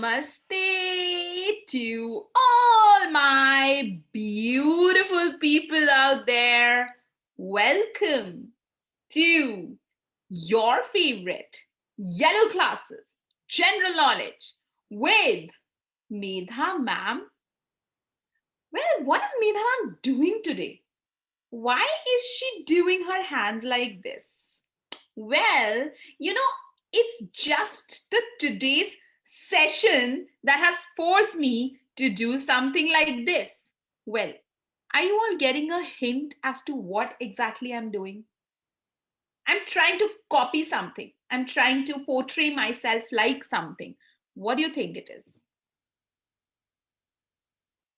Namaste to all my beautiful people out there. Welcome to your favorite yellow classes, general knowledge with Medha Ma'am. Well, what is Medha Ma'am doing today? Why is she doing her hands like this? Well, you know, it's just the today's session that has forced me to do something like this. Well, are you all getting a hint as to what exactly I'm doing? I'm trying to copy something. I'm trying to portray myself like something. What do you think it is?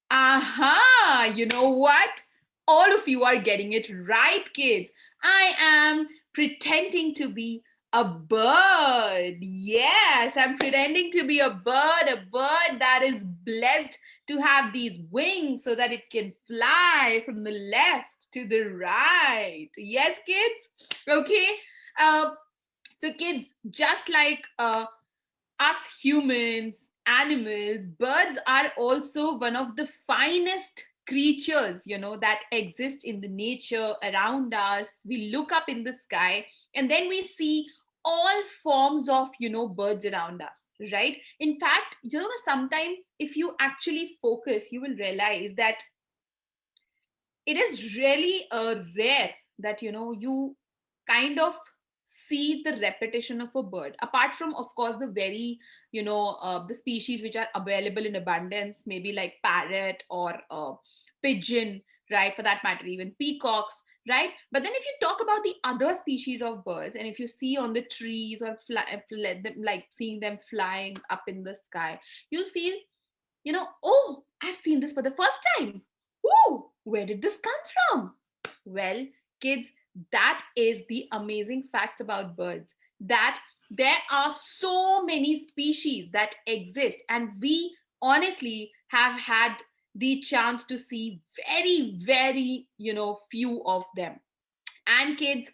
Aha! You know what? All of you are getting it right, kids. I am pretending to be a bird. Yes, I'm pretending to be a bird that is blessed to have these wings so that it can fly from the left to the right. Yes, kids? Okay. Uh, so, kids, just like us humans, animals, birds are also one of the finest creatures, that exist in the nature around us. We look up in the sky and then we see all forms of, birds around us, right? In fact, sometimes if you actually focus, you will realize that it is really rare that you kind of see the repetition of a bird, apart from of course the very the species which are available in abundance, maybe like parrot or pigeon, right? For that matter, even peacocks, right? But then if you talk about the other species of birds, and if you see on the trees or like seeing them flying up in the sky, you'll feel, oh, I've seen this for the first time. Whoa, where did this come from? Well, kids, that is the amazing fact about birds, that there are so many species that exist, and we honestly have had the chance to see very, very, few of them. And kids,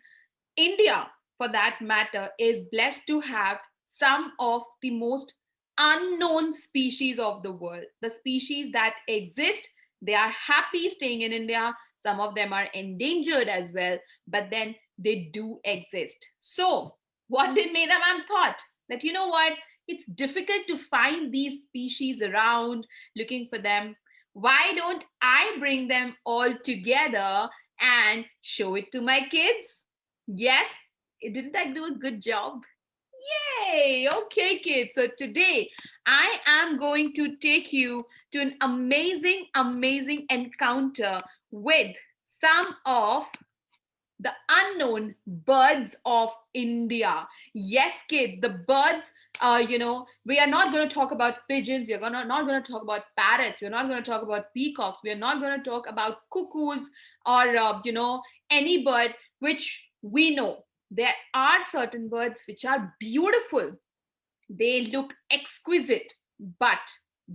India, for that matter, is blessed to have some of the most unknown species of the world. The species that exist, they are happy staying in India. Some of them are endangered as well, but then they do exist. So, what did Medha Ma'am thought? That you know what? It's difficult to find these species around, looking for them. Why don't I bring them all together and show it to my kids? Yes, didn't I do a good job? Yay! Okay, kids. So today I am going to take you to an amazing, amazing encounter with some of the unknown birds of India. Yes, kids, the birds, we are not going to talk about pigeons. We're not going to talk about parrots. We're not going to talk about peacocks. We're not going to talk about cuckoos or, any bird which we know. There are certain birds which are beautiful. They look exquisite, but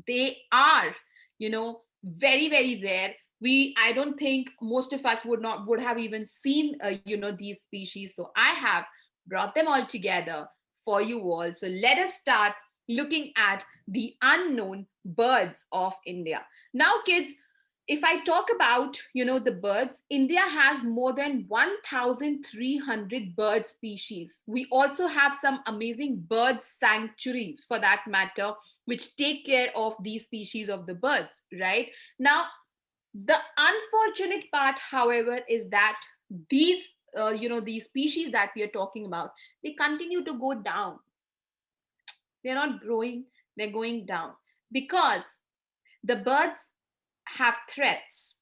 they are, very, very rare. I don't think most of us would have even seen these species. So I have brought them all together for you all. So let us start looking at the unknown birds of India. Now, kids, if I talk about the birds, India has more than 1,300 bird species. We also have some amazing bird sanctuaries, for that matter, which take care of these species of the birds, right? Now, the unfortunate part, however, is that these these species that we are talking about, they continue to go down. They're not growing, they're going down because the birds have threats.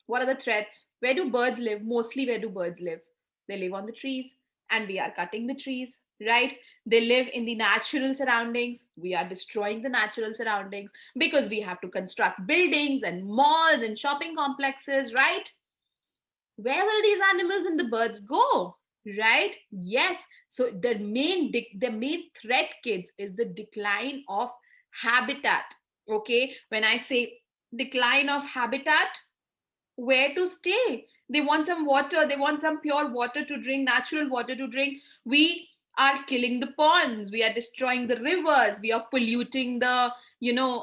What are the threats? Where do birds live? Mostly, where do birds live? They live on the trees, and we are cutting the trees, right? They live in the natural surroundings. We are destroying the natural surroundings because we have to construct buildings and malls and shopping complexes, right? Where will these animals and the birds go? Right? Yes. So the main threat, kids, is the decline of habitat. Okay, when I say decline of habitat, where to stay? They want some water, they want some pure water to drink, natural water to drink. We are killing the ponds, we are destroying the rivers, we are polluting the,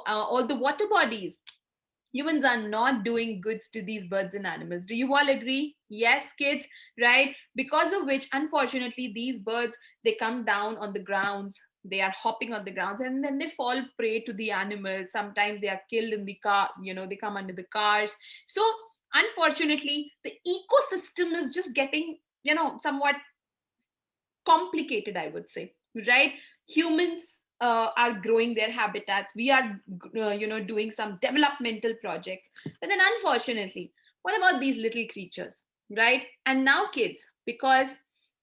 all the water bodies. Humans are not doing goods to these birds and animals. Do you all agree? Yes, kids, right? Because of which, unfortunately, these birds, they come down on the grounds, they are hopping on the grounds, and then they fall prey to the animals. Sometimes they are killed in the car, they come under the cars. So unfortunately, the ecosystem is just getting, somewhat complicated, I would say, right? Humans are growing their habitats, we are doing some developmental projects, but then unfortunately, what about these little creatures, right? And now, kids, because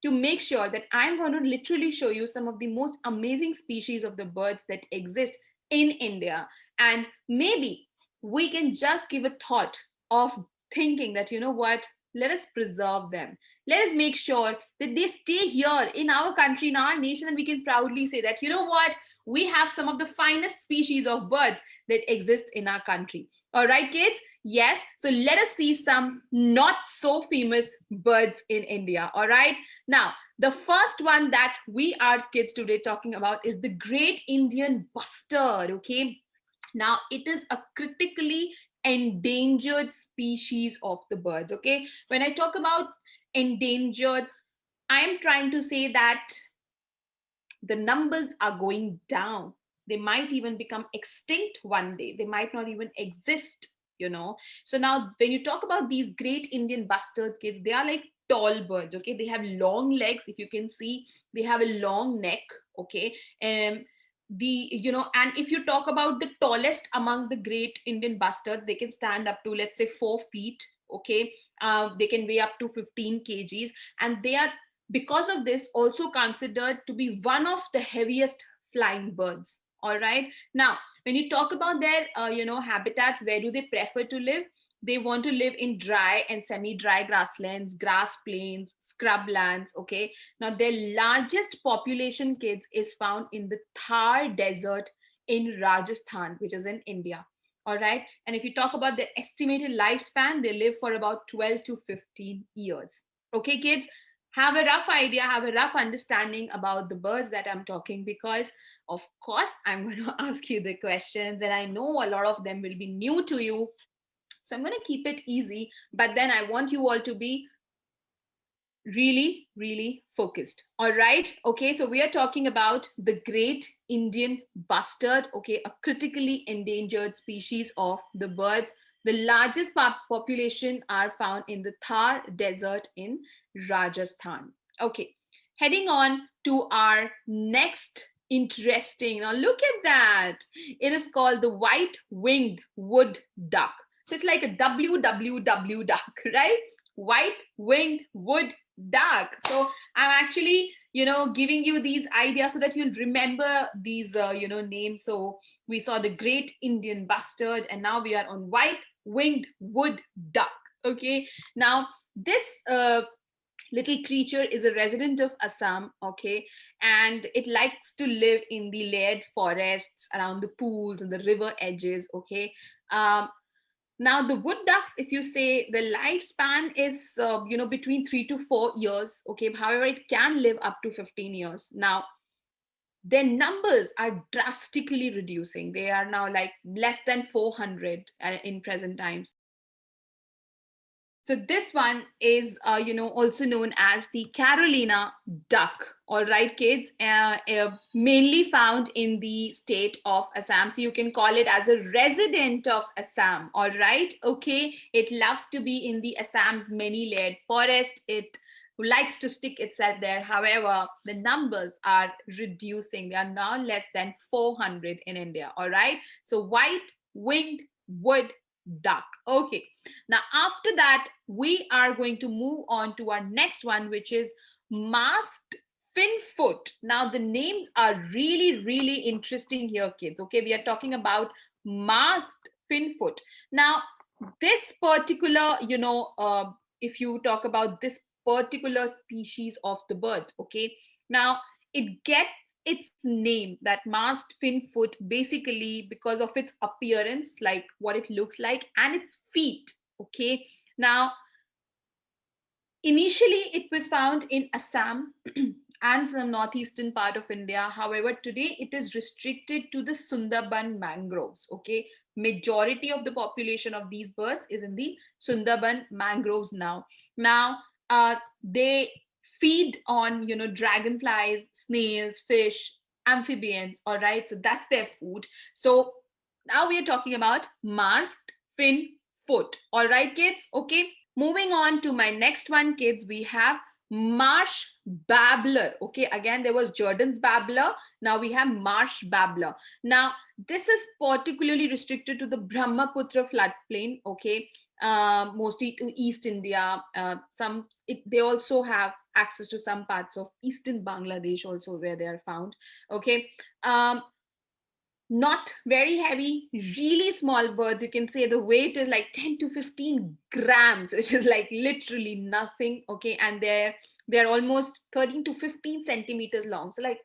to make sure that I'm going to literally show you some of the most amazing species of the birds that exist in India, and maybe we can just give a thought of thinking that, what, let us preserve them, let us make sure that they stay here in our country, in our nation, and we can proudly say that, what, we have some of the finest species of birds that exist in our country. All right, kids? Yes. So let us see some not so famous birds in India. All right. Now, the first one that we are, kids, today talking about is the great Indian bustard. Okay. Now, it is a critically endangered species of the birds. Okay. When I talk about endangered, I'm trying to say that the numbers are going down. They might even become extinct one day. They might not even exist. So now, when you talk about these great Indian bustard, kids, they are like tall birds. Okay. They have long legs. If you can see, they have a long neck. Okay. And if you talk about the tallest among the great Indian bustards, they can stand up to, let's say, 4 feet. Okay. They can weigh up to 15 kgs, and they are, because of this, also considered to be one of the heaviest flying birds. All right. Now, when you talk about their habitats, where do they prefer to live? They want to live in dry and semi-dry grasslands, grass plains, scrub lands. Okay. Now, their largest population, kids, is found in the Thar desert in Rajasthan, which is in India. All right. And if you talk about their estimated lifespan, they live for about 12 to 15 years. Okay, kids, have a rough idea, have a rough understanding about the birds that I'm talking, because of course I'm going to ask you the questions, and I know a lot of them will be new to you. So I'm going to keep it easy, but then I want you all to be really, really focused. All right. Okay. So we are talking about the great Indian bustard. Okay. A critically endangered species of the birds. The largest population are found in the Thar desert in Rajasthan. Okay. Heading on to our next interesting. Now look at that. It is called the white-winged wood duck. So it's like a WWW duck, right? White-winged wood duck. So I'm actually, giving you these ideas so that you'll remember these, names. So we saw the great Indian bustard, and now we are on white-winged wood duck. Okay. Now this little creature is a resident of Assam. Okay. And it likes to live in the layered forests around the pools and the river edges. Okay. um, now, the wood ducks, if you say, the lifespan is, between 3 to 4 years. Okay. However, it can live up to 15 years. Now, their numbers are drastically reducing. They are now like less than 400 in present times. So this one is, also known as the Carolina duck. All right, kids, mainly found in the state of Assam. So you can call it as a resident of Assam. All right, okay. It loves to be in the Assam's many-layered forest. It likes to stick itself there. However, the numbers are reducing. They are now less than 400 in India. All right. So white-winged wood duck. Okay. Now, after that, we are going to move on to our next one, which is masked finfoot. Now, the names are really, really interesting here, kids. Okay, we are talking about masked finfoot. Now, this particular, if you talk about this particular species of the bird, okay, now it gets its name, that masked finfoot, basically because of its appearance, like what it looks like, and its feet. Okay. Now, initially, it was found in Assam. and some northeastern part of India. However, today it is restricted to the Sundarban mangroves. Okay, majority of the population of these birds is in the Sundarban mangroves now. Now, they feed on dragonflies, snails, fish, amphibians. All right, so that's their food. So now we are talking about masked fin foot. All right, kids. Okay, moving on to my next one, kids. We have marsh babbler. Okay, again there was Jordan's babbler. Now we have marsh babbler. Now this is particularly restricted to the Brahmaputra floodplain. Okay, mostly to East India. They also have access to some parts of eastern Bangladesh also where they are found. Okay, um, not very heavy, really small birds. You can say the weight is like 10 to 15 grams, which is like literally nothing. Okay, and they're almost 13 to 15 centimeters long. So like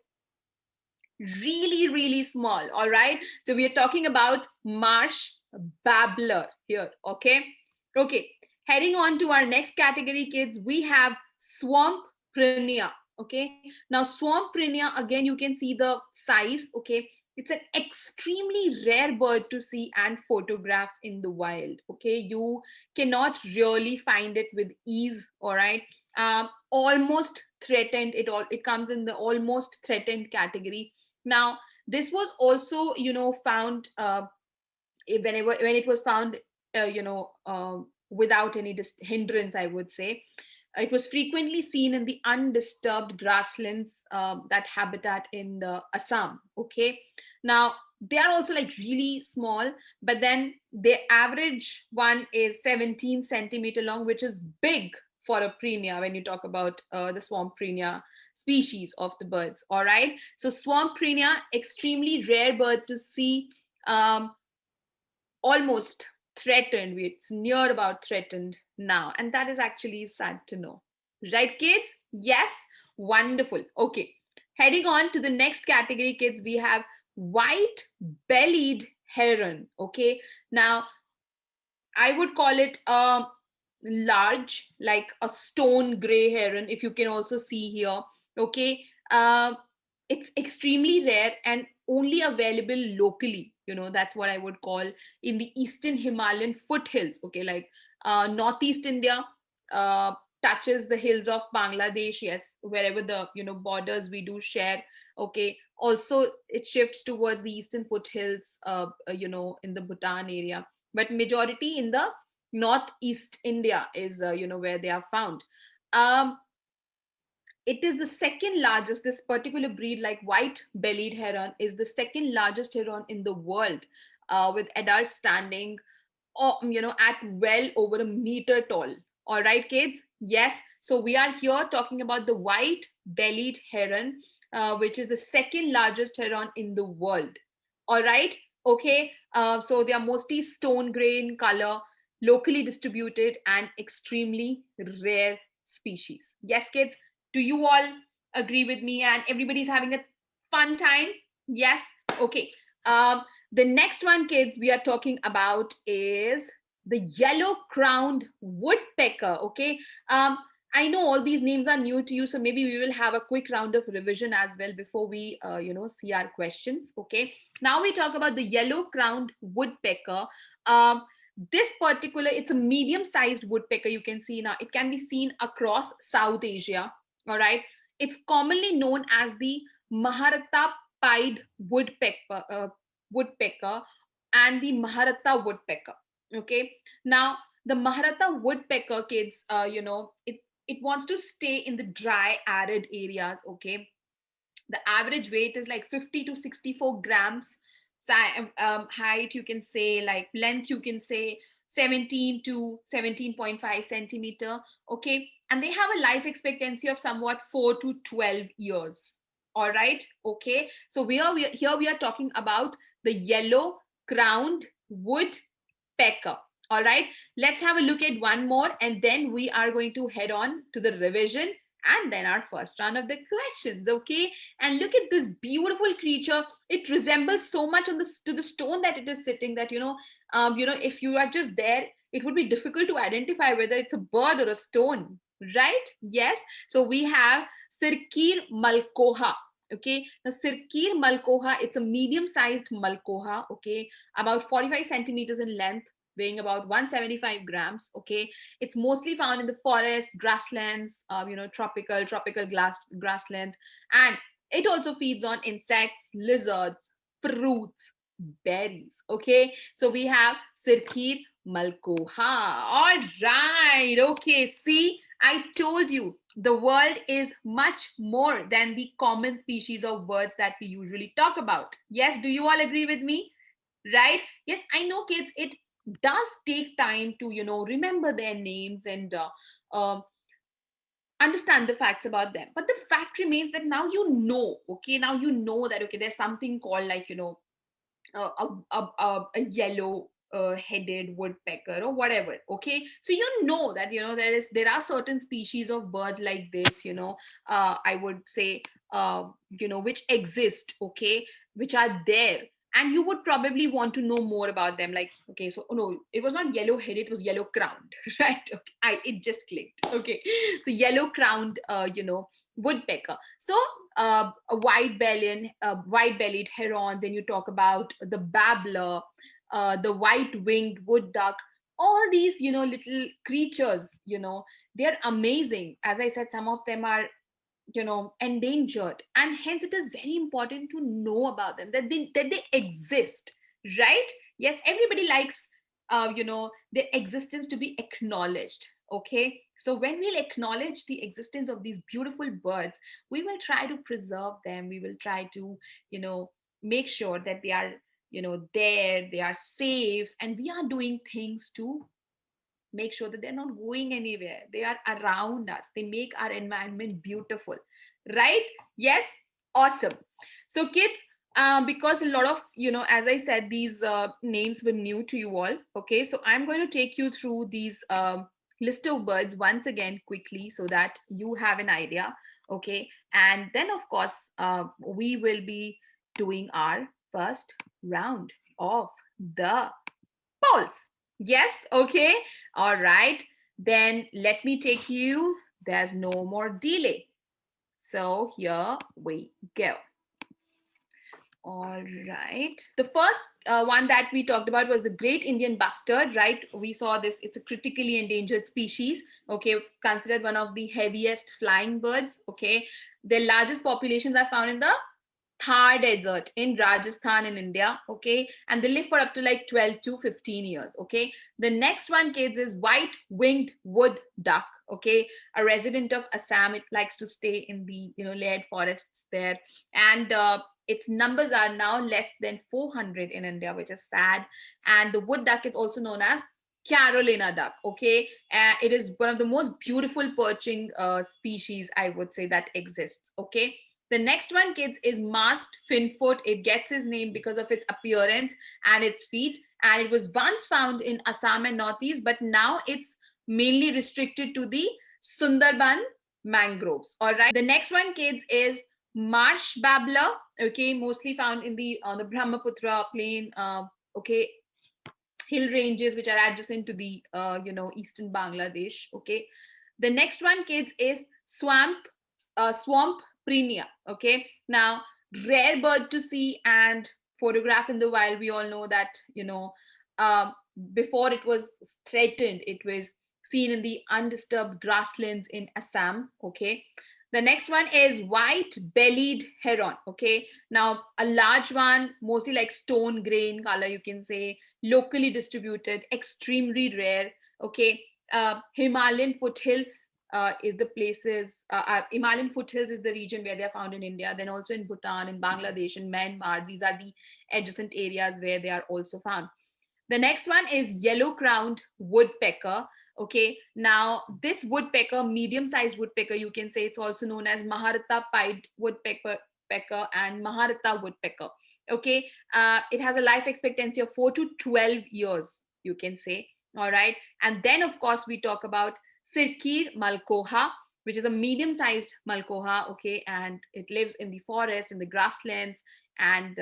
really, really small. All right. So we are talking about marsh babbler here. Okay. Okay. Heading on to our next category, kids, we have swamp prinia. Okay. Now, swamp prinia, again, you can see the size. Okay. It's an extremely rare bird to see and photograph in the wild. Okay. You cannot really find it with ease. All right. Almost threatened. It comes in the almost threatened category. Now, this was also, found when it was found, without any hindrance, I would say. It was frequently seen in the undisturbed grasslands, that habitat in the Assam. Okay, now they are also like really small, but then the average one is 17 centimeter long, which is big for a prenia when you talk about the swamp prenia species of the birds. All right, so swamp prenia, extremely rare bird to see, um, almost threatened. It's near about threatened now, and that is actually sad to know. Right, kids? Yes, wonderful. Okay, heading on to the next category, kids, we have white bellied heron. Okay, now I would call it a large, like a stone gray heron, if you can also see here. Okay. It's extremely rare and only available locally. That's what I would call in the eastern Himalayan foothills. Okay. Like northeast India uh, touches the hills of Bangladesh. Yes. Wherever the, borders we do share. Okay. Also, it shifts towards the eastern foothills, in the Bhutan area, but majority in the northeast India is where they are found. um, it is the second largest. This particular breed, like white bellied heron, is the second largest heron in the world, with adults standing at well over a meter tall. All right, kids. Yes, so we are here talking about the white bellied heron, which is the second largest heron in the world. All right. Okay, so they are mostly stone gray in color, locally distributed, and extremely rare species. Yes, kids, do you all agree with me and everybody's having a fun time? Yes. Okay. The next one, kids, we are talking about is the yellow crowned woodpecker. Okay. I know all these names are new to you, so maybe we will have a quick round of revision as well before we see our questions. Okay, now we talk about the yellow crowned woodpecker. This particular, it's a medium sized woodpecker. You can see now, it can be seen across South Asia. All right, it's commonly known as the Maharatta pied woodpecker and the Maharatta woodpecker. Okay, now the Maharatta woodpecker, kids, it wants to stay in the dry arid areas. Okay, the average weight is like 50 to 64 grams. Height, you can say, like length, you can say 17 to 17.5 centimeter. Okay, and they have a life expectancy of somewhat 4 to 12 years. All right. Okay, so here we are talking about the yellow crowned woodpecker. All right, let's have a look at one more, and then we are going to head on to the revision and then our first round of the questions. Okay, and look at this beautiful creature. It resembles so much on to the stone that it is sitting, that if you are just there, it would be difficult to identify whether it's a bird or a stone, right? Yes, so we have Sirkir malkoha. Okay, now Sirkir malkoha, it's a medium-sized malkoha. Okay, about 45 centimeters in length, weighing about 175 grams. Okay, it's mostly found in the forest, grasslands, tropical grasslands, and it also feeds on insects, lizards, fruits, berries. Okay, so we have Sirkir malkoha. All right. Okay, see, I told you the world is much more than the common species of birds that we usually talk about. Yes, do you all agree with me? Right? Yes, I know, kids, it does take time to, remember their names and understand the facts about them. But the fact remains that now okay, now you know that, okay, there's something called like, a yellow headed woodpecker or whatever. Okay, so you know that there are certain species of birds like this, I would say, which exist, okay, which are there, and you would probably want to know more about them. Like, okay, so no, it was not yellow headed, it was yellow crowned. Right? Okay, it just clicked. Okay, so yellow crowned woodpecker. So a white-bellied heron. Then you talk about the babbler, the white-winged wood duck. All these, little creatures, they're amazing. As I said, some of them are, endangered, and hence it is very important to know about them, that they exist, right? Yes, everybody likes, their existence to be acknowledged. Okay, so when we'll acknowledge the existence of these beautiful birds, we will try to preserve them. We will try to, make sure that they are, there, they are safe, and we are doing things to make sure that they're not going anywhere. They are around us. They make our environment beautiful, right? Yes, awesome. So, kids, because a lot of, as I said, these names were new to you all. Okay, so I'm going to take you through these list of birds once again quickly so that you have an idea. Okay, and then, of course, we will be doing our first round of the polls. Yes, okay. All right. Then let me take you. There's no more delay. So here we go. All right. The first one that we talked about was the great Indian bustard, right? We saw this. It's a critically endangered species, okay, considered one of the heaviest flying birds, okay. The largest populations are found in the Thar Desert in Rajasthan in India, okay, and they live for up to like 12 to 15 years, okay. The next one, kids, is white-winged wood duck, okay, a resident of Assam. It likes to stay in the layered forests there, and its numbers are now less than 400 in India, which is sad. And the wood duck is also known as Carolina duck, okay. It is one of the most beautiful perching species, I would say, that exists, okay. The next one, kids, is masked finfoot. It gets its name because of its appearance and its feet. And it was once found in Assam and Northeast, but now it's mainly restricted to the Sundarban mangroves. All right. The next one, kids, is marsh babbler. Okay, mostly found in the on the Brahmaputra plain. Okay, hill ranges which are adjacent to the eastern Bangladesh. Okay, the next one, kids, is swamp prenia. Okay, now rare bird to see and photograph in the wild. We all know that um, before it was threatened, it was seen in the undisturbed grasslands in Assam. Okay, the next one is white bellied heron. Okay, now a large one, mostly like stone grain color, you can say, locally distributed, extremely rare. Okay, Himalayan foothills is the places. Himalayan foothills is the region where they are found in India. Then also in Bhutan, in Bangladesh, in Myanmar. These are the adjacent areas where they are also found. The next one is yellow-crowned woodpecker. Okay, now this woodpecker, medium-sized woodpecker, you can say, it's also known as Maharata pied woodpecker and Maharata woodpecker. Okay, it has a life expectancy of 4 to 12 years, you can say. All right, and then of course we talk about Sirkir malkoha, which is a medium-sized malkoha. Okay, and it lives in the forest, in the grasslands, and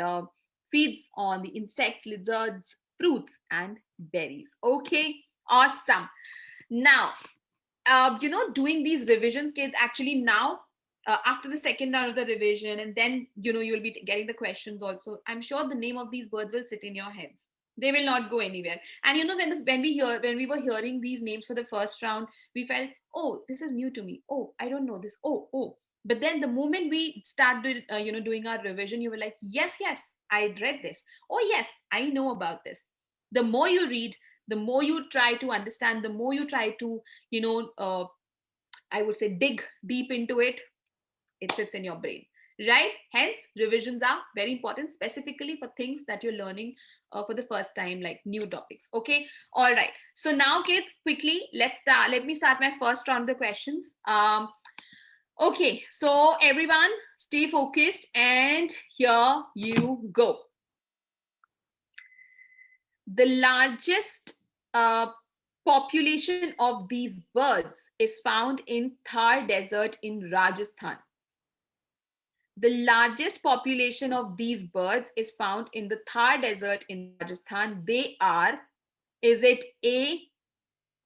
feeds on the insects, lizards, fruits, and berries. Okay, awesome. Now, doing these revisions, kids, actually now after the second round of the revision, and then you'll be getting the questions also, I'm sure the name of these birds will sit in your heads. They will not go anywhere. And when we were hearing these names for the first round, we felt, oh, this is new to me, oh, I don't know this, oh. But then the moment we started doing our revision, you were like, yes, I read this, oh yes, I know about this. The more you read, the more you try to understand, the more you try to I would say dig deep into it, it sits in your brain, right? Hence revisions are very important, specifically for things that you're learning for the first time, like new topics. Okay, all right, so now kids, quickly, let me start my first round of the questions. Okay, so everyone stay focused, and here you go. The largest population of these birds is found in Thar Desert in Rajasthan. The largest population of these birds is found in the Thar Desert in Rajasthan. They are, is it A,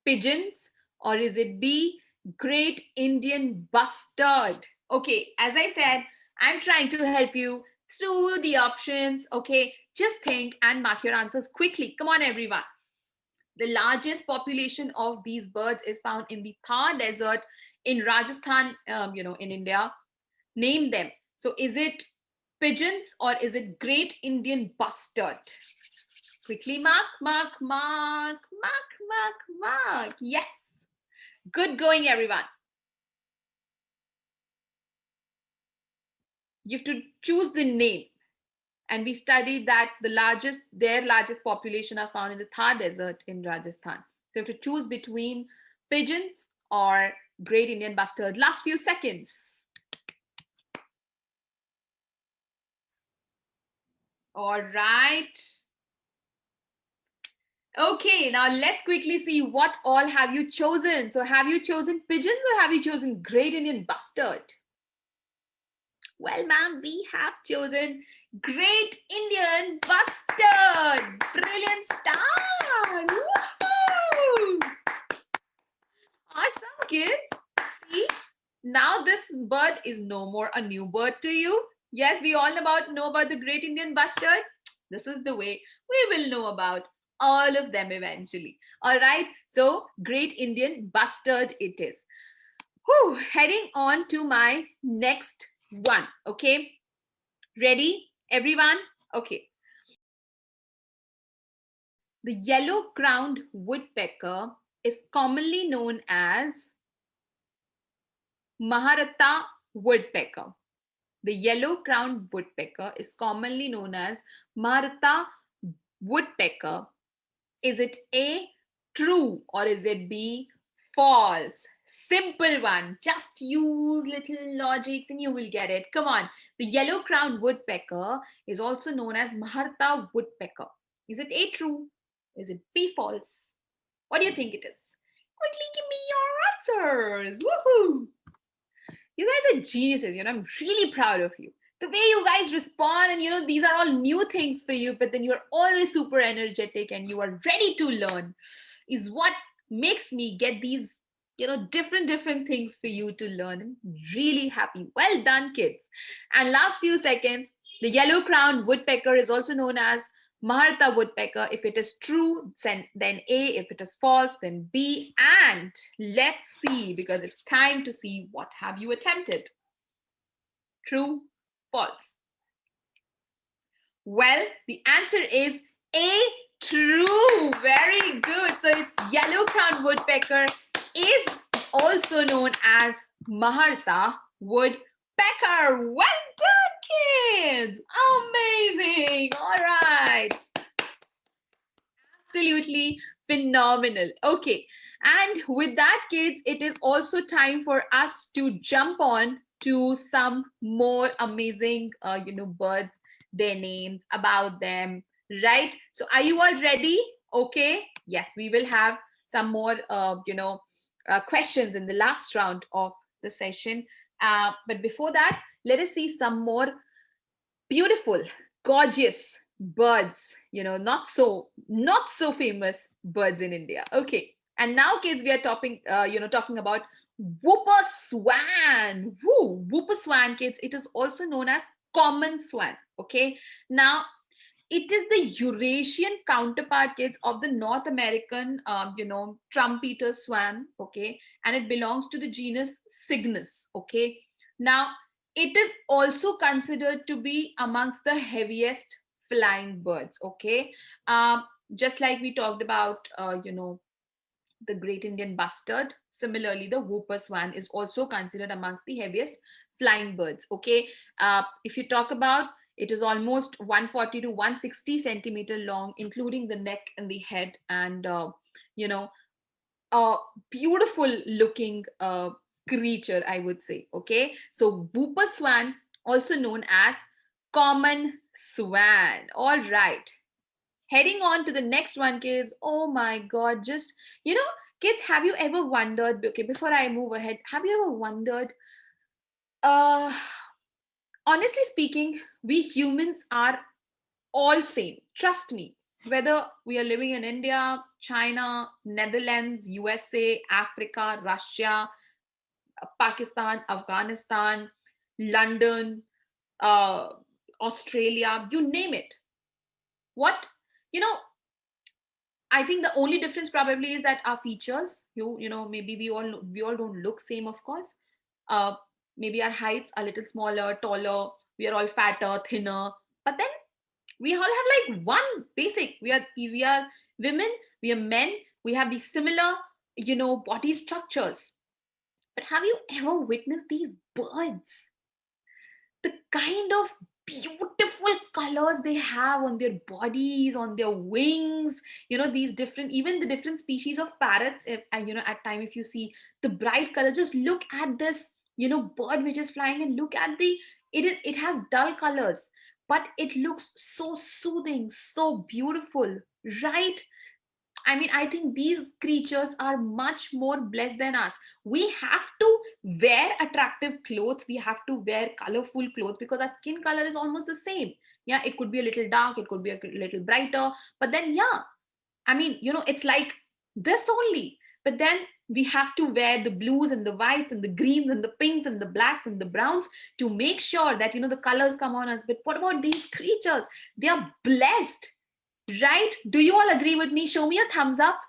pigeons, or is it B, Great Indian Bustard? Okay, as I said, I'm trying to help you through the options. Okay, just think and mark your answers quickly. Come on, everyone. The largest population of these birds is found in the Thar Desert in Rajasthan, in India. Name them. So is it pigeons or is it Great Indian Bustard? Quickly mark. Yes. Good going, everyone. You have to choose the name. And we studied that their largest population are found in the Thar Desert in Rajasthan. So you have to choose between pigeons or Great Indian Bustard. Last few seconds. All right. Okay, now let's quickly see what all have you chosen. So have you chosen pigeons or have you chosen Great Indian Bustard? Well, ma'am, we have chosen Great Indian Bustard. Brilliant start. Woohoo! Awesome, kids. See, now this bird is no more a new bird to you. Yes, we all know about the Great Indian Bustard. This is the way we will know about all of them eventually. All right, so Great Indian Bustard it is. Whew, heading on to my next one. Okay, ready, everyone? Okay. The yellow-crowned woodpecker is commonly known as Maharata woodpecker. The yellow-crowned woodpecker is commonly known as Maharata woodpecker. Is it A, true, or is it B, false? Simple one. Just use little logic and you will get it. Come on. The yellow-crowned woodpecker is also known as Maharata woodpecker. Is it A, true? Is it B, false? What do you think it is? Quickly give me your answers. Woohoo! You guys are geniuses. I'm really proud of you. The way you guys respond, and these are all new things for you, but then you're always super energetic and you are ready to learn, is what makes me get these different things for you to learn. I'm really happy. Well done, kids. And last few seconds, the yellow-crowned woodpecker is also known as Maharata woodpecker. If it is true, then A. If it is false, then B. And let's see, because it's time to see what have you attempted. True, false? Well, the answer is A, true. Very good. So it's yellow-crowned woodpecker is also known as Maharata woodpecker. Well done, kids. Amazing. All right. Absolutely phenomenal. Okay. And with that, kids, it is also time for us to jump on to some more amazing, birds, their names, about them, right? So are you all ready? Okay. Yes, we will have some more, questions in the last round of the session. But before that, let us see some more beautiful, gorgeous birds, not so famous birds in India. Okay, And now, kids, we are talking about whooper swan. Woo, whooper swan, kids. It is also known as common swan. Okay. Now, it is the Eurasian counterpart, kids, of the North American, trumpeter swan. Okay, and it belongs to the genus Cygnus. Okay, now it is also considered to be amongst the heaviest flying birds. Okay, just like we talked about, the great Indian bustard. Similarly, the whooper swan is also considered amongst the heaviest flying birds. Okay, if you talk about, it is almost 140 to 160 centimeter long, including the neck and the head, and you know, a beautiful looking creature, I would say. Okay, so whooper swan, also known as common swan. All right, heading on to the next one, kids. Oh my god, just, kids, have you ever wondered, okay, before I move ahead, have you ever wondered, uh honestly speaking, we humans are all same, trust me, whether we are living in India, China, Netherlands, USA, Africa, Russia, Pakistan, Afghanistan, London, uh Australia, you name it. What, you know I think the only difference probably is that our features, maybe we all don't look same, of course. Uh, Maybe our heights are a little smaller, taller. We are all fatter, thinner. But then we all have like one basic. We are women. We are men. We have these similar, body structures. But have you ever witnessed these birds? The kind of beautiful colors they have on their bodies, on their wings, these different, even the different species of parrots, if at time, if you see the bright color, just look at this, bird which is flying, and look at it has dull colors, but it looks so soothing, so beautiful, right? I mean, I think these creatures are much more blessed than us. We have to wear attractive clothes. We have to wear colorful clothes because our skin color is almost the same. Yeah, it could be a little dark, it could be a little brighter. But then, yeah, I mean, it's like this only. But then we have to wear the blues and the whites and the greens and the pinks and the blacks and the browns to make sure that, the colors come on us. But what about these creatures? They are blessed, right? Do you all agree with me? Show me a thumbs up.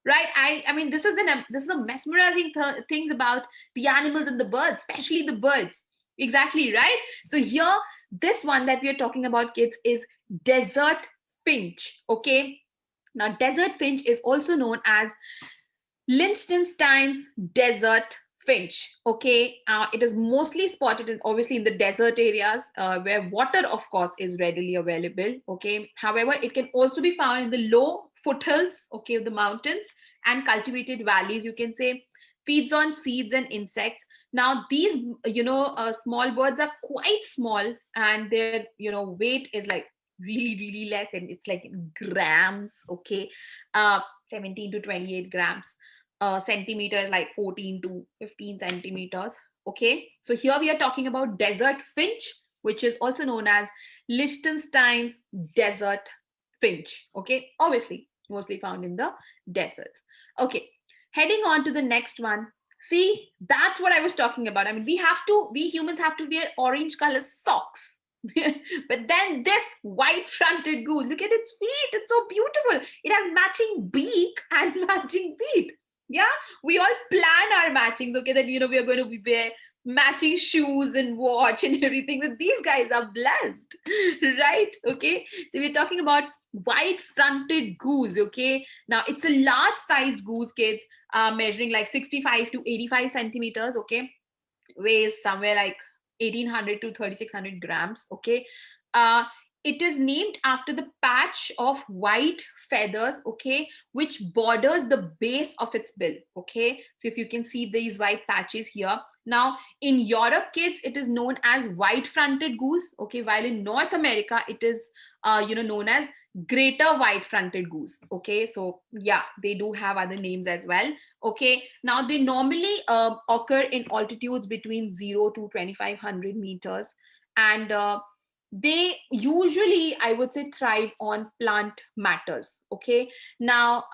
Right? I mean, this is a mesmerizing things about the animals and the birds, especially the birds. Exactly, right? So here, this one that we are talking about, kids, is desert finch. Okay, now desert finch is also known as Liechtenstein's desert finch. Okay, it is mostly spotted obviously in the desert areas, where water, of course, is readily available. Okay, however, it can also be found in the low foothills, okay, of the mountains and cultivated valleys, you can say. Feeds on seeds and insects. Now these, small birds are quite small, and their, weight is like really less, and it's like in grams. Okay, 17 to 28 grams. Centimeters, like 14 to 15 centimeters. Okay, so here we are talking about desert finch, which is also known as Liechtenstein's desert finch. Okay, obviously mostly found in the deserts. Okay, heading on to the next one. See, that's what I was talking about. I mean, we humans have to wear orange color socks. But then this white fronted goose, look at its feet, it's so beautiful. It has matching beak and matching feet. Yeah, we all plan our matchings. Okay, then, we are going to wear matching shoes and watch and everything, but these guys are blessed. Right? Okay, so we're talking about white fronted goose. Okay, now it's a large sized goose, kids, measuring like 65 to 85 centimeters. Okay, weighs somewhere like 1800 to 3600 grams. Okay, uh it is named after the patch of white feathers, okay, which borders the base of its bill. Okay, so if you can see these white patches here. Now in Europe, kids, it is known as white fronted goose. Okay, while in North America it is known as greater white fronted goose. Okay, so yeah, they do have other names as well. Okay, now they normally occur in altitudes between 0 to 2500 meters, and they usually, I would say, thrive on plant matters. Okay, now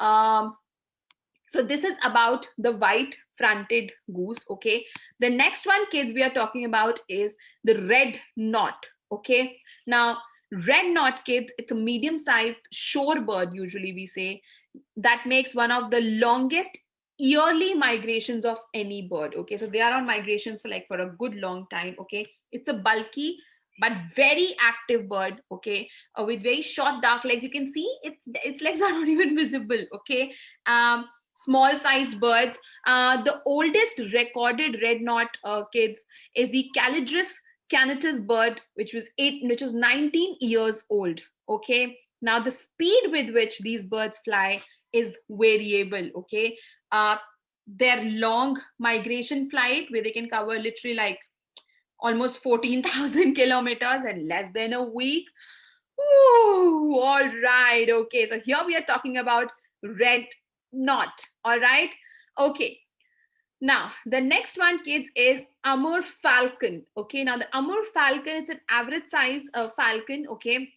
So this is about the white fronted goose. Okay, the next one, kids, we are talking about is the red knot. Okay, now red knot, kids, it's a medium sized shorebird, usually we say, that makes one of the longest yearly migrations of any bird. Okay, so they are on migrations for like for a good long time. Okay, it's a bulky but very active bird. Okay, with very short dark legs. You can see its legs are not even visible. Okay, small sized birds. The oldest recorded red knot, kids, is the calidris canatus bird, which was 19 years old. Okay, now the speed with which these birds fly is variable. Okay, their long migration flight, where they can cover literally like almost 14,000 kilometers in less than a week. Ooh, all right. Okay, so here we are talking about red knot. All right. Okay. Now, the next one, kids, is Amur falcon. Okay. Now, the Amur falcon, it's an average size falcon. Okay.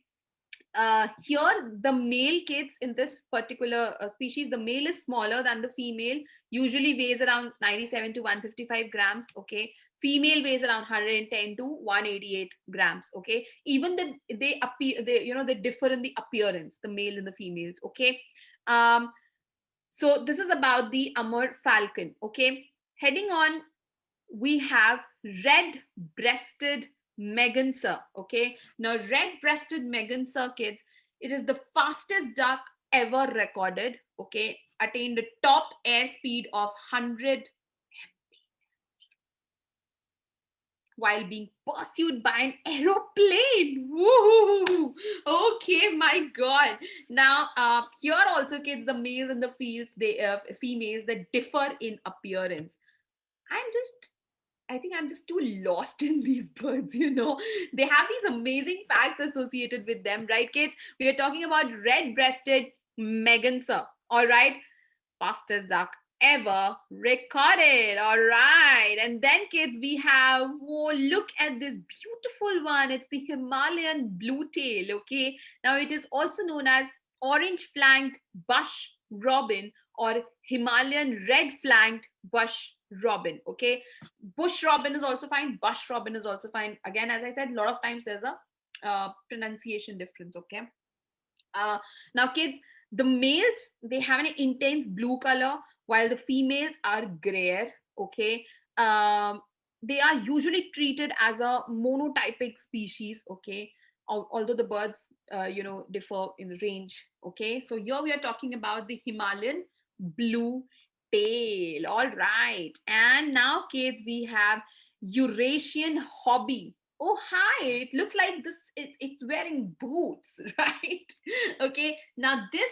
Here, the male, kids, in this particular species, the male is smaller than the female, usually weighs around 97 to 155 grams. Okay, female weighs around 110 to 188 grams. Okay, even they appear, they differ in the appearance, the male and the females. Okay, um so this is about the Amur falcon. Okay, heading on, we have red-breasted merganser. Okay, now red-breasted merganser, kids, it is the fastest duck ever recorded. Okay, attained a top airspeed of 100 while being pursued by an aeroplane. Woo! Okay, my God. Now, here also, kids, the males and the females that differ in appearance. I'm just I think I'm just too lost in these birds. They have these amazing facts associated with them, right, kids? We are talking about red-breasted merganser, all right? Fastest duck ever recorded, all right? And then, kids, we have, oh, look at this beautiful one. It's the Himalayan blue tail, okay? Now, it is also known as orange-flanked bush robin or Himalayan red-flanked bush robin, okay? Bush robin is also fine, bush robin is also fine. Again, as I said, a lot of times there's a pronunciation difference. Okay, now, kids, the males, they have an intense blue color while the females are grayer. Okay, um, they are usually treated as a monotypic species. Okay, although the birds differ in range. Okay, so here we are talking about the Himalayan blue tail. All right, and now, kids, we have Eurasian hobby. Oh, hi, it looks like it's wearing boots, right? Okay, now this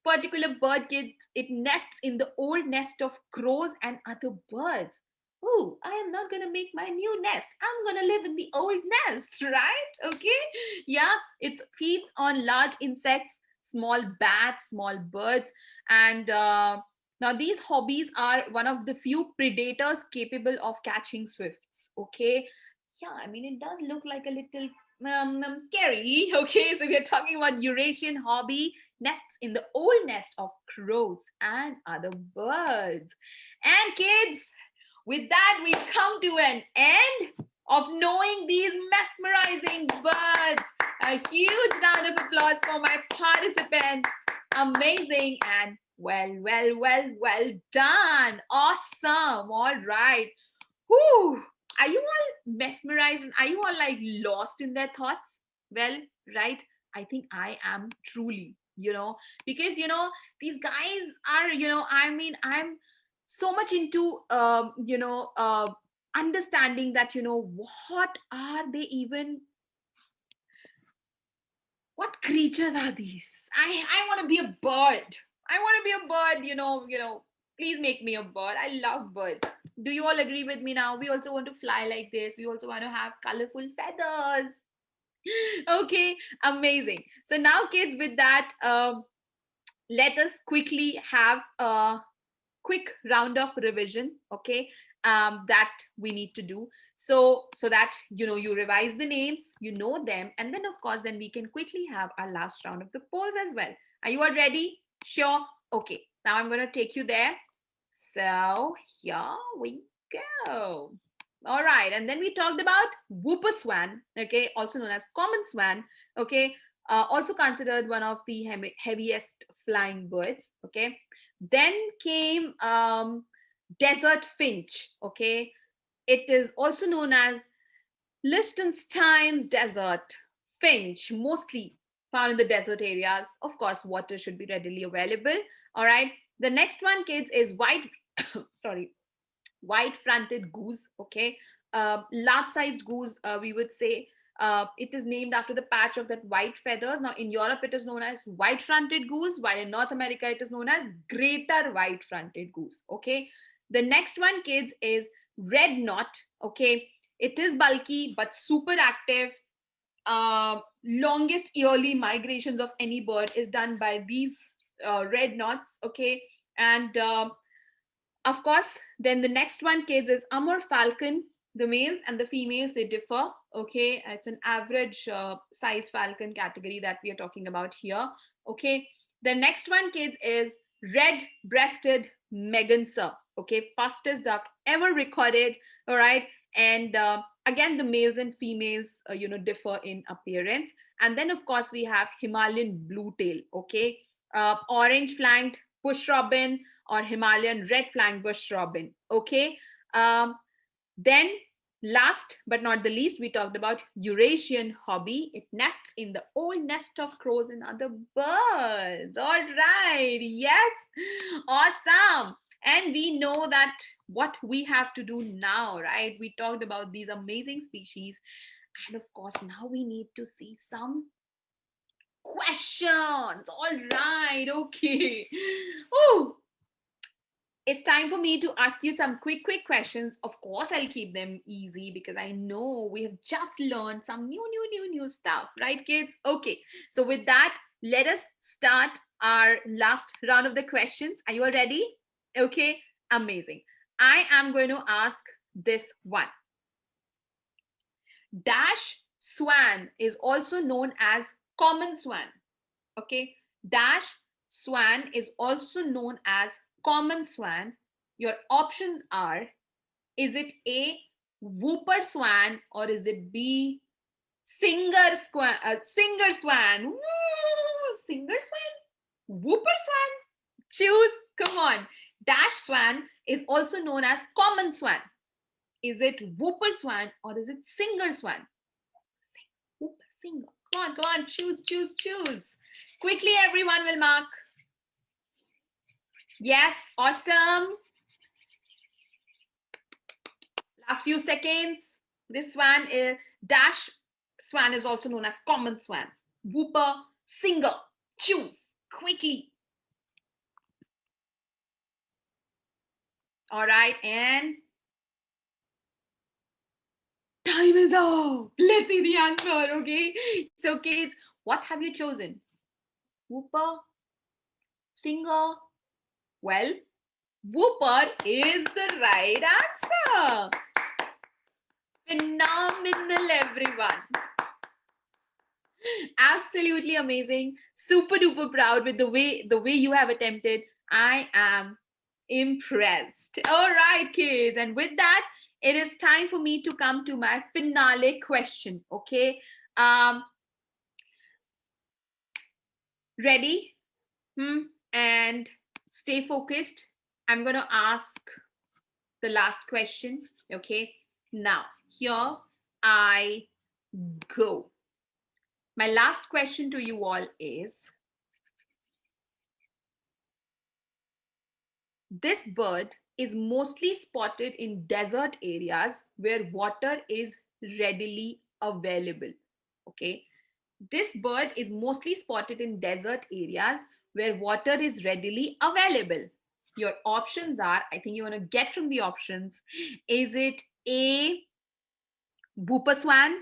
particular bird, kids, it nests in the old nest of crows and other birds. Oh, I am not gonna make my new nest. I'm gonna live in the old nest, right? Okay, yeah, it feeds on large insects, small bats, small birds, and now these hobbies are one of the few predators capable of catching swifts. Okay, yeah, I mean, it does look like a little scary. Okay, so we're talking about Eurasian hobby nests in the old nest of crows and other birds. And, kids, with that, we come to an end of knowing these mesmerizing birds. A huge round of applause for my participants. Amazing and well done. Awesome. All right. Whew. Are you all mesmerized and are you all like lost in their thoughts? Well, right. I think I am truly, because, these guys are, I mean, I'm so much into, understanding that, what are they even, what creatures are these? I want to be a bird. I want to be a bird, please make me a bird. I love birds. Do you all agree with me now? We also want to fly like this. We also want to have colorful feathers. Okay, amazing. So now, kids, with that, let us quickly have a quick round of revision. Okay, that we need to do, so that you revise the names, you know them, and then, of course, then we can quickly have our last round of the polls as well. Are you all ready? Sure. Okay, now I'm going to take you there. So here we go. All right, and then we talked about whooper swan, okay, also known as common swan, okay, also considered one of the heaviest flying birds, okay. Then came desert finch, okay. It is also known as Liechtenstein's desert finch, mostly found in the desert areas. Of course, water should be readily available. All right. The next one, kids, is white, sorry, white fronted goose. Okay. Large sized goose, we would say. It is named after the patch of that white feathers. Now, in Europe, it is known as white fronted goose, while in North America, it is known as greater white fronted goose. Okay. The next one, kids, is red knot. Okay. It is bulky but super active. Longest yearly migrations of any bird is done by these red knots. Okay. And of course, then the next one, kids, is Amur falcon. The males and the females, they differ. Okay, it's an average size falcon category that we are talking about here. Okay, the next one, kids, is red-breasted merganser. Okay, fastest duck ever recorded. All right, and again, the males and females, differ in appearance. And then, of course, we have Himalayan bluetail. Okay, orange-flanked bush robin or Himalayan red-flanked bush robin. Okay. Then, last but not the least, we talked about Eurasian hobby. It nests in the old nest of crows and other birds. All right. Yes. Awesome. And we know that what we have to do now, right? We talked about these amazing species. And of course, now we need to see some questions. All right. Okay. Oh, it's time for me to ask you some quick questions. Of course, I'll keep them easy because I know we have just learned some new stuff, right, kids? Okay, so with that, let us start our last round of the questions. Are you all ready? Okay, amazing. I am going to ask this one. Dash swan is also known as common swan. Okay, dash swan is also known as common swan. Your options are: is it A, whooper swan, or is it B, singer swan? Woo! Singer swan, whooper swan? Choose. Come on. Dash swan is also known as common swan. Is it whooper swan or is it singer swan? Whooper, singer. Come on. Choose. Quickly, everyone will mark. Yes, awesome. Last few seconds. This swan is dash swan is also known as common swan. Whooper, singer. Choose quickly. All right, and time is up. Let's see the answer, okay? So, kids, what have you chosen? Whooper, singer. Well, whooper is the right answer. Phenomenal, everyone. Absolutely amazing. Super duper proud with the way you have attempted. I am impressed. All right, kids. And with that, it is time for me to come to my finale question. Okay. Ready? And stay focused. I'm going to ask the last question. Okay. Now, here I go. My last question to you all is: this bird is mostly spotted in desert areas where water is readily available. Okay. This bird is mostly spotted in desert areas where water is readily available. Your options are, I think you want to get from the options, is it A, whooper swan,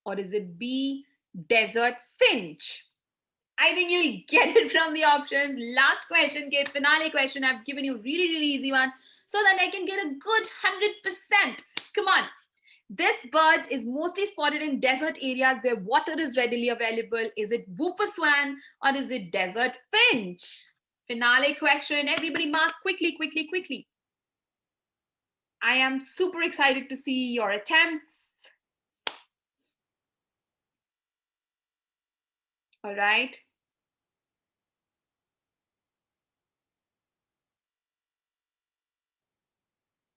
or is it B, desert finch? I think you'll get it from the options. Last question, kids, finale question. I've given you really easy one so that I can get a good 100%. Come on. This bird is mostly spotted in desert areas where water is readily available. Is it whooper swan or is it desert finch? Finale question. Everybody mark quickly. I am super excited to see your attempts. All right.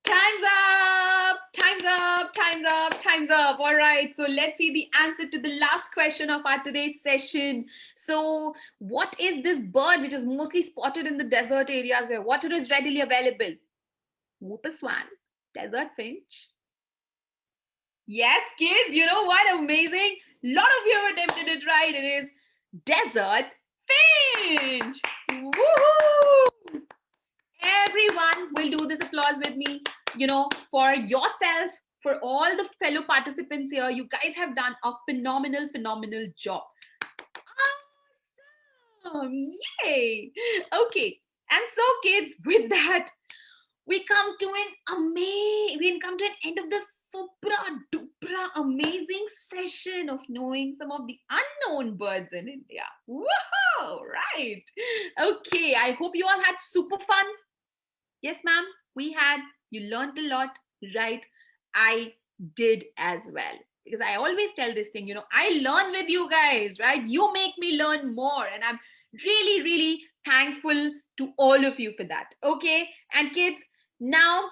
Time's up! Time's up! Time's up! Time's up! All right. So let's see the answer to the last question of our today's session. So, what is this bird which is mostly spotted in the desert areas where water is readily available? Whooper swan, desert finch. Yes, kids, you know what? Amazing. A lot of you have attempted it right. It is desert finch. Woohoo! Everyone will do this applause with me, for yourself, for all the fellow participants here. You guys have done a phenomenal, phenomenal job. Awesome. Yay. Okay. And so, kids, with that, we come to an end of this super duper amazing session of knowing some of the unknown birds in India. Woohoo! Right. Okay. I hope you all had super fun. Yes, ma'am, we had. You learned a lot, right? I did as well. Because I always tell this thing, I learn with you guys, right? You make me learn more. And I'm really, really thankful to all of you for that. Okay. And kids, now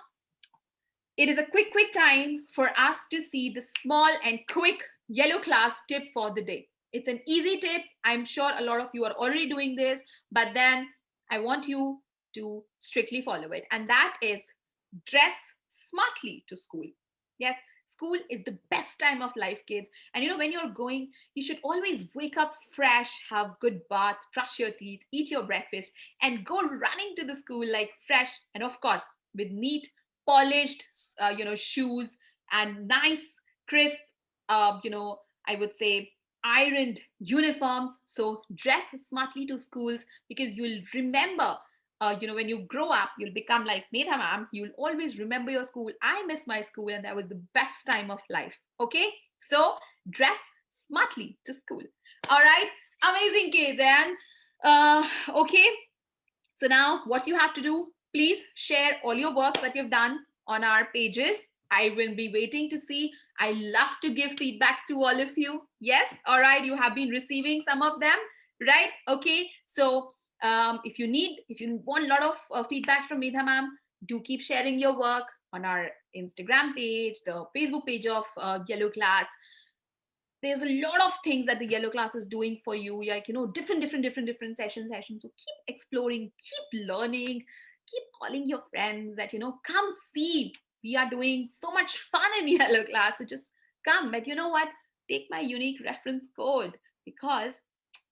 it is a quick time for us to see the small and quick yellow class tip for the day. It's an easy tip. I'm sure a lot of you are already doing this, but then I want you to strictly follow it. And that is dress smartly to school. Yes, school is the best time of life, kids. And when you're going, you should always wake up fresh, have good bath, brush your teeth, eat your breakfast, and go running to the school like fresh, and of course, with neat, polished, shoes and nice, crisp, I would say ironed uniforms. So dress smartly to schools, because you'll remember, when you grow up, you'll become like Medha Ma'am. You'll always remember your school. I miss my school, and that was the best time of life. Okay, so dress smartly to school. All right, amazing, kids. And okay, so now what you have to do, please share all your work that you've done on our pages. I will be waiting to see. I love to give feedbacks to all of you. Yes, all right, you have been receiving some of them, right? Okay, so if you want a lot of feedbacks from Medha Ma'am, do keep sharing your work on our Instagram page, the Facebook page of Yellow Class. There's a lot of things that the yellow class is doing for you, like different sessions. So keep exploring, keep learning, keep calling your friends that come see, we are doing so much fun in yellow class. So just come. But you know what, take my unique reference code, because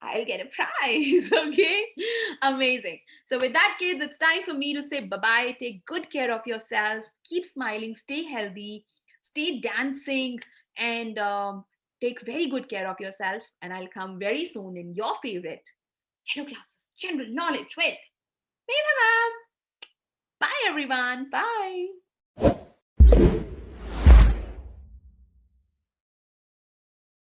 I'll get a prize. Okay, amazing. So with that, kids, it's time for me to say bye-bye. Take good care of yourself, keep smiling, stay healthy, stay dancing, and take very good care of yourself, and I'll come very soon in your favorite Yellow Classes General Knowledge with Medha Ma'am. Bye, everyone. Bye.